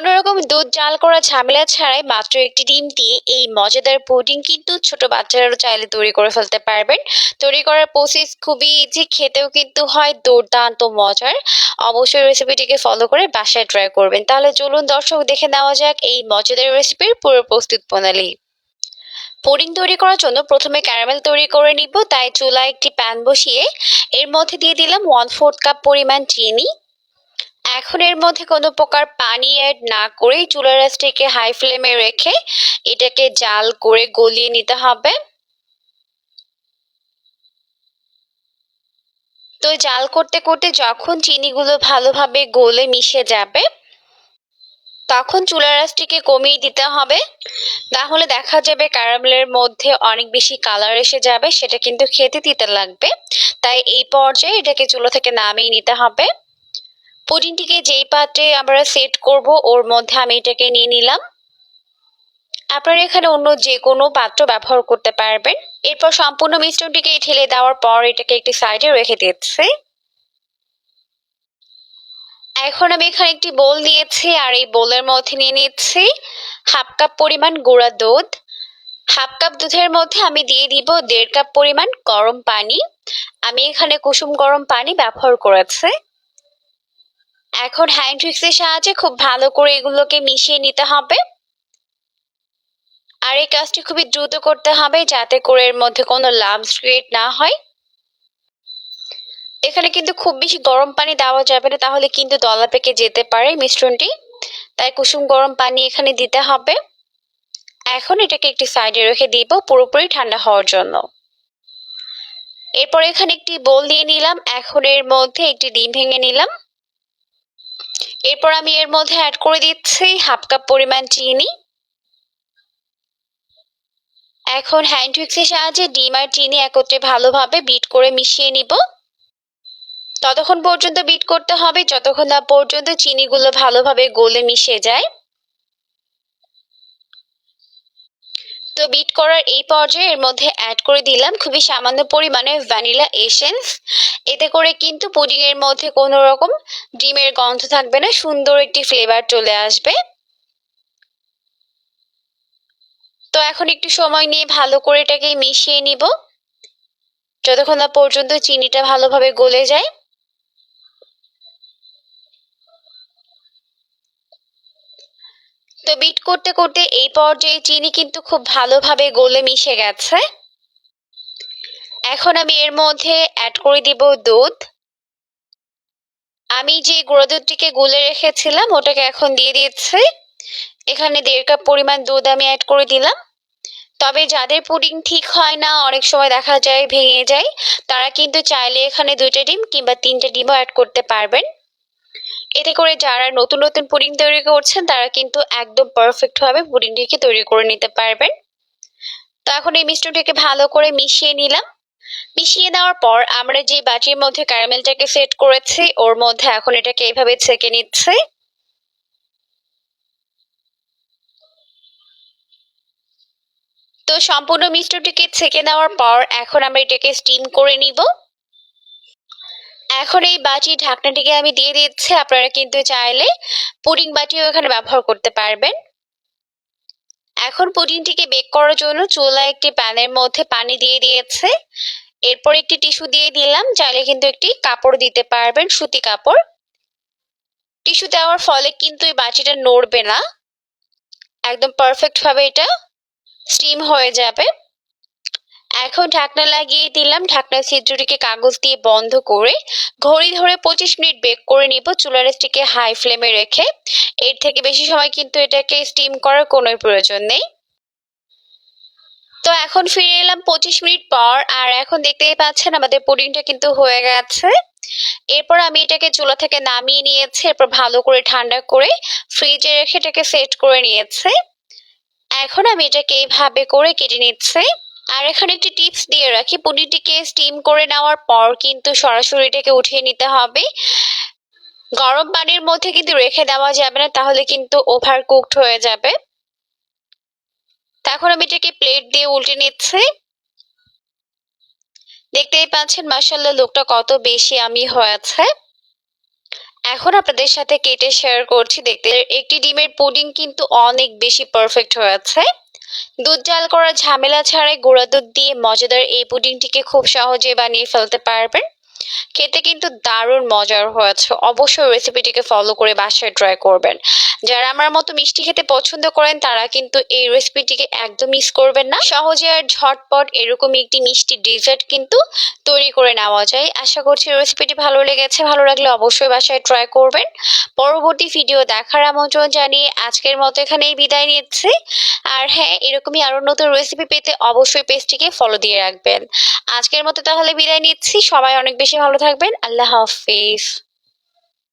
কোনো রকম দুধ জাল করা ঝামেলা ছাড়াই মাত্র একটি ডিম দিয়ে এই মজাদার পুডিং কিন্তু ছোট বাচ্চারাও চাইলে তৈরি করে ফেলতে পারবেন। তৈরি করার প্রসেস খুবই ইজি, খেতেও কিন্তু হয় দুর্দান্ত মজার। অবশ্যই রেসিপিটিকে ফলো করে বাসায় ট্রাই করবেন। তাহলে চলুন দর্শক, দেখে নেওয়া যাক এই মজাদার রেসিপির পুরো প্রস্তুত প্রণালী। পুডিং তৈরি করার জন্য প্রথমে ক্যারামেল তৈরি করে নিব, তাই চুলায় একটি প্যান বসিয়ে এর মধ্যে দিয়ে দিলাম 1/4 কাপ পরিমাণ চিনি। এখন এর মধ্যে কোনো প্রকার পানি অ্যাড না করেই চুলার আঁচটাকে হাই ফ্লেমে রেখে এটাকে জাল করে গলিয়ে নিতে হবে। তো জাল করতে করতে যখন চিনিগুলো ভালোভাবে গলে মিশে যাবে তখন চুলার আঁচটিকে কমিয়ে দিতে হবে, তাহলে দেখা যাবে ক্যারামেলের মধ্যে অনেক বেশি কালার এসে যাবে, সেটা কিন্তু খেতে তিতা লাগবে। তাই এই পর্যায়ে এটাকে চুলা থেকে নামিয়ে নিতে হবে। পুডিংটিকে যেই পাত্রে আমরা সেট করব ওর মধ্যে আমি এটাকে নিয়ে নিলাম। আপনারা এখানে অন্য যে কোনো পাত্র ব্যবহার করতে পারবেন। এরপর সম্পূর্ণ মিশ্রণটিকে ঢেলে দেওয়ার পর এটাকে একটি সাইডে রেখে দিচ্ছি। এখন আমি এখানে একটি বোল নিয়েছি আর এই বোলের মধ্যে নিয়ে নিচ্ছি 1/2 কাপ পরিমাণ গুঁড়া দুধ। 1/2 কাপ দুধের মধ্যে আমি দিয়ে দিব 1.5 কাপ পরিমাণ গরম পানি। আমি এখানে কুসুম গরম পানি ব্যবহার করেছি। এখন হ্যান্ড উইক্সের সাহায্যে খুব ভালো করে এগুলোকে মিশিয়ে নিতে হবে। আর এই কাজটি খুবই দ্রুত করতে হবে যাতে করে এর মধ্যে কোনো লাম্পস ক্রিয়েট না হয়। এখানে কিন্তু খুব বেশি গরম পানি দেওয়া যাবে না, তাহলে কিন্তু দলা পেকে যেতে পারে মিশ্রণটি। তাই কুসুম গরম পানি এখানে দিতে হবে। এখন এটাকে একটি সাইডে রেখে দিব পুরোপুরি ঠান্ডা হওয়ার জন্য। এরপর এখানে একটি বোল নিয়ে নিলাম। এখন এর মধ্যে একটি ডিম ভেঙে নিলাম। এরপর আমি এর মধ্যে অ্যাড করে দিচ্ছি 1/2 কাপ পরিমাণ চিনি। এখন হ্যান্ড উইক্সের সাহায্যে ডিম আর চিনি একত্রে ভালোভাবে বিট করে মিশিয়ে নিব। ততক্ষণ পর্যন্ত বিট করতে হবে যতক্ষণ না পর্যন্ত চিনিগুলো ভালোভাবে গলে মিশে যায়। তো বিট করার এই পর্যায়ে এর মধ্যে অ্যাড করে দিলাম খুবই সামান্য পরিমাণে ভ্যানিলা এসেন্স। এতে করে কিন্তু পুডিং এর মধ্যে কোনো রকম ডিমের গন্ধ থাকবে না, সুন্দর একটি ফ্লেভার চলে আসবে। তো এখন একটু সময় নিয়ে ভালো করে এটাকে মিশিয়ে নিব যতক্ষণ না পর্যন্ত চিনিটা ভালোভাবে গলে যায়। তো বিট করতে করতে এই পর্যায়ে চিনি কিন্তু খুব ভালোভাবে গলে মিশে গেছে। এখন আমি এর মধ্যে অ্যাড করে দিব দুধ। আমি যে গুঁড়ো দুধটিকে গুলে রেখেছিলাম ওটাকে এখন দিয়ে দিচ্ছি। এখানে 1.5 কাপ পরিমাণ দুধ আমি অ্যাড করে দিলাম। তবে যাদের পুডিং ঠিক হয় না, অনেক সময় দেখা যায় ভেঙে যায়, তারা কিন্তু চাইলে এখানে 2টা ডিম কিংবা 3টে ডিমও অ্যাড করতে পারবেন। এতে করে যারা নতুন নতুন পুডিং তৈরি করছেন তারা কিন্তু একদম পারফেক্ট ভাবে পুডিংটিকে তৈরি করে নিতে পারবেন। তো এখন এই মিশ্রণটিকে ভালো করে মিশিয়ে নিলাম। মিশিয়ে দেওয়ার পর আমরা যে বাটির মধ্যে ক্যারামেলটাকে সেট করেছি ওর মধ্যে এখন এটাকে এইভাবে ছেঁকে নিচ্ছি। তো সম্পূর্ণ মিশ্রণটিকে ছেঁকে নেওয়ার পর এখন আমরা এটাকে স্টিম করে নিব। এখন এই বাটির ঢাকনাটিকে আমি দিয়ে দিচ্ছি। আপনারা কিন্তু চাইলে পুডিং বাটিও এখানে ব্যবহার করতে পারবেন। এখন পুডিংটিকে বেক করার জন্য চুলায় একটি প্যানের মধ্যে পানি দিয়ে দিয়েছে। এরপর একটি টিস্যু দিয়ে দিলাম, চাইলে কিন্তু একটি কাপড় দিতে পারবেন, সুতি কাপড়। টিস্যু দেওয়ার ফলে কিন্তু এই বাটিটা নড়বে না, একদম পারফেক্ট ভাবে এটা স্টিম হয়ে যাবে। এখন ঢাকনা লাগিয়ে দিলাম। ঢাকনার ছিদ্রটিকে কাগজ দিয়ে বন্ধ করে ঘড়ি ধরে 25 মিনিট বেক করে নিব চুলার আঁচটিকে হাই ফ্লেমে রেখে। এর থেকে বেশি সময় কিন্তু এটাকে স্টিম করার কোনো প্রয়োজন নেই। তো এখন ফিরে এলাম 25 মিনিট পর, আর এখন দেখতেই পাচ্ছেন আমাদের পুডিংটা কিন্তু হয়ে গেছে। এরপর আমি এটাকে চুলা থেকে নামিয়ে নিয়েছি। এরপর ভালো করে ঠান্ডা করে ফ্রিজে রেখে এটাকে সেট করে নিয়েছি। এখন আমি এটাকে এইভাবে করে কেটে নিচ্ছি। আর এখানে একটি টিপস দিয়ে রাখি, পনিরটিকে স্টিম করে নেওয়ার পর কিন্তু সরাসরি এটাকে উঠিয়ে নিতে হবে। গরম পানির মধ্যে কিন্তু রেখে দেওয়া যাবে না, তাহলে কিন্তু ওভার কুকড হয়ে যাবে। এখন আমি এটাকে প্লেট দিয়ে উল্টে নিচ্ছি। দেখতেই পাচ্ছেন মাশাআল্লাহ লুকটা কত বেশি ইয়াম্মি হয়েছে। এখন আপনাদের সাথে কেটে শেয়ার করছি। দেখতে একটি ডিমের পুডিং কিন্তু অনেক বেশি পারফেক্ট হয়েছে। দুধ জাল করার ঝামেলা ছাড়াই গুঁড়া দুধ দিয়ে মজাদার এই পুডিংটিকে খুব সহজে বানিয়ে ফেলতে পারবেন। খেতে কিন্তু দারুণ মজার হয়েছে। অবশ্যই রেসিপিটিকে ফলো করে বাসায় ট্রাই করবেন। যারা আমার মতো মিষ্টি খেতে পছন্দ করেন তারা কিন্তু এই রেসিপিটিকে একদম মিস করবেন না। সহজে আর ঝটপট এরকমই একটি মিষ্টি ডেজার্ট কিন্তু তৈরি করে নেওয়া যায়। আশা করছি রেসিপিটি ভালো লেগেছে। ভালো লাগলে অবশ্যই বাসায় ট্রাই করবেন। পরবর্তী ভিডিও দেখার আমন্ত্রণ জানিয়ে আজকের মতো এখানেই বিদায় নিচ্ছি। আর হ্যাঁ, এরকমই আরো নতুন রেসিপি পেতে অবশ্যই পেজটিকে ফলো দিয়ে রাখবেন। আজকের মতো তাহলে বিদায় নিচ্ছি। সবাই অনেক বেশি ভালো থাকবেন। আল্লাহ হাফিজ।